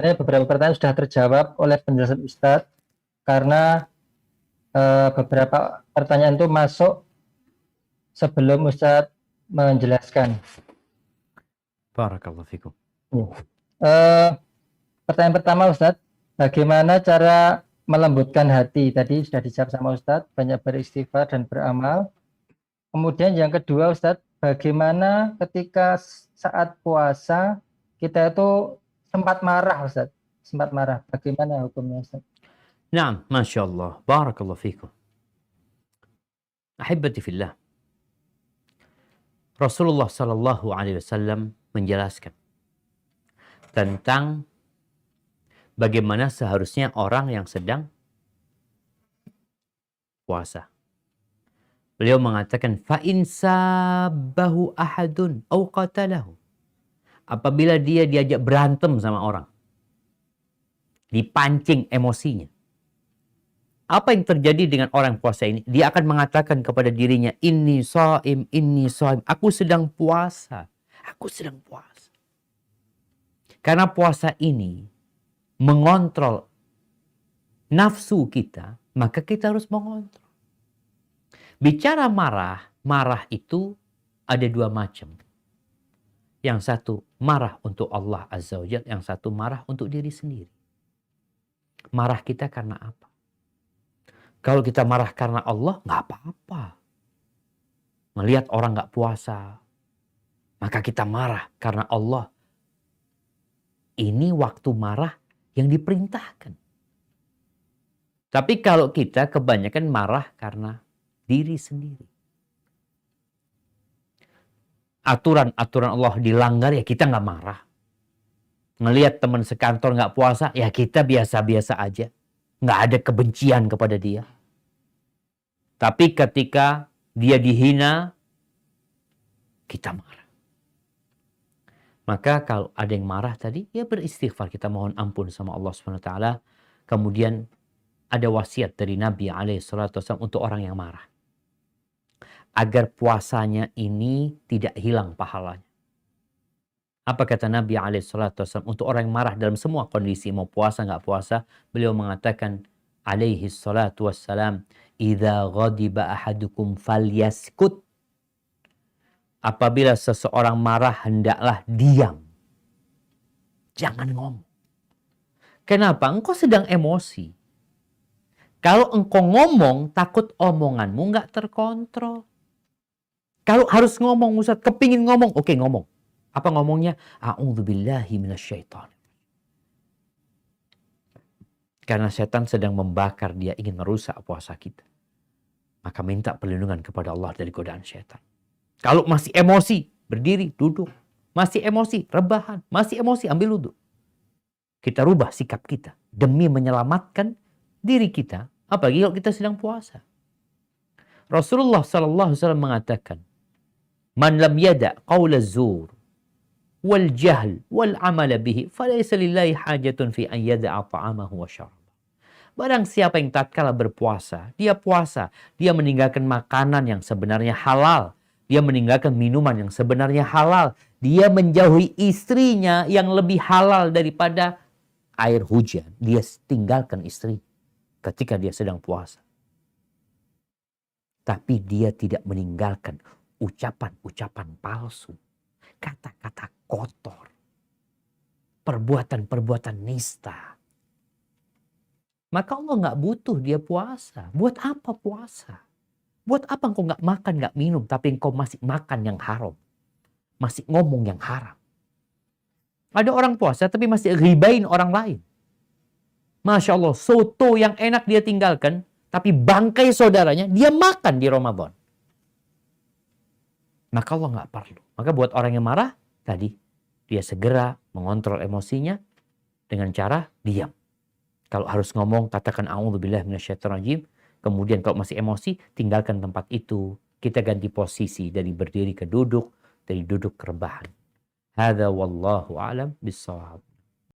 Sebenarnya beberapa pertanyaan sudah terjawab oleh penjelasan Ustadz, karena beberapa pertanyaan itu masuk sebelum Ustadz menjelaskan. Barakallahu fikum. Eh, Pertanyaan pertama Ustadz, bagaimana cara melembutkan hati? Tadi sudah dijawab sama Ustadz, banyak beristighfar dan beramal. Kemudian yang kedua Ustadz, bagaimana ketika saat puasa kita itu sempat marah Ustadz? Sempat marah, bagaimana hukumnya Ustadz? Naam, Masya Allah. Barakallahu fikum. Ahibati fillah. Rasulullah Sallallahu Alaihi Wasallam menjelaskan tentang bagaimana seharusnya orang yang sedang puasa. Beliau mengatakan, فَإِنْ سَابَّهُ أَحَدٌ أَوْ قَتَلَهُ. Apabila dia diajak berantem sama orang, dipancing emosinya, apa yang terjadi dengan orang puasa ini? Dia akan mengatakan kepada dirinya, inni shaim, aku sedang puasa. Aku sedang puasa. Karena puasa ini mengontrol nafsu kita, maka kita harus mengontrol. Bicara marah, marah itu ada dua macam. Yang satu marah untuk Allah Azza wa Jalla, yang satu marah untuk diri sendiri. Marah kita karena apa? Kalau kita marah karena Allah, nggak apa-apa. Melihat orang nggak puasa, maka kita marah karena Allah. Ini waktu marah yang diperintahkan. Tapi kalau kita kebanyakan marah karena diri sendiri. Aturan-aturan Allah dilanggar, ya kita nggak marah. Ngelihat teman sekantor nggak puasa, ya kita biasa-biasa aja. Nggak ada kebencian kepada dia. Tapi ketika dia dihina, kita marah. Maka kalau ada yang marah tadi, ya beristighfar. Kita mohon ampun sama Allah SWT. Kemudian ada wasiat dari Nabi SAW untuk orang yang marah. Agar puasanya ini tidak hilang pahalanya. Apa kata Nabi SAW untuk orang yang marah dalam semua kondisi, mau puasa nggak puasa, beliau mengatakan alaihi salatu wassalam, idza ghadiba ahadukum falyaskut. Apabila seseorang marah, hendaklah diam. Jangan ngomong. Kenapa? Engkau sedang emosi. Kalau engkau ngomong, takut omonganmu nggak terkontrol. Kalau harus ngomong, Ustaz, kepingin ngomong, oke ngomong. Apa ngomongnya? A'udzubillahi minasyaitan. Karena setan sedang membakar, dia ingin merusak puasa kita. Maka minta perlindungan kepada Allah dari godaan setan. Kalau masih emosi, berdiri, duduk. Masih emosi, rebahan. Masih emosi, ambil wudhu. Kita rubah sikap kita demi menyelamatkan diri kita. Apalagi kalau kita sedang puasa. Rasulullah SAW mengatakan, man lam yada qawla zur wal jahl wal amala bihi falaysa lillahi hajatun fi an yada'a ta'amahu wa syarab. Barang siapa yang tatkala berpuasa, dia puasa, dia meninggalkan makanan yang sebenarnya halal, dia meninggalkan minuman yang sebenarnya halal, dia menjauhi istrinya yang lebih halal daripada air hujan, dia tinggalkan istri ketika dia sedang puasa. Tapi dia tidak meninggalkan ucapan-ucapan palsu, kata-kata kotor, perbuatan-perbuatan nista. Maka Allah nggak butuh dia puasa. Buat apa puasa? Buat apa engkau nggak makan, nggak minum, tapi engkau masih makan yang haram, masih ngomong yang haram? Ada orang puasa tapi masih ribain orang lain. Masya Allah, soto yang enak dia tinggalkan, tapi bangkai saudaranya dia makan di Ramadan. Maka Allah nggak perlu. Maka buat orang yang marah, tadi dia segera mengontrol emosinya dengan cara diam. Kalau harus ngomong, katakan a'udzubillahi minasyaitonirrajim. Kemudian kalau masih emosi, tinggalkan tempat itu. Kita ganti posisi dari berdiri ke duduk, dari duduk ke rebahan. Hadza wallahu a'lam bissawab.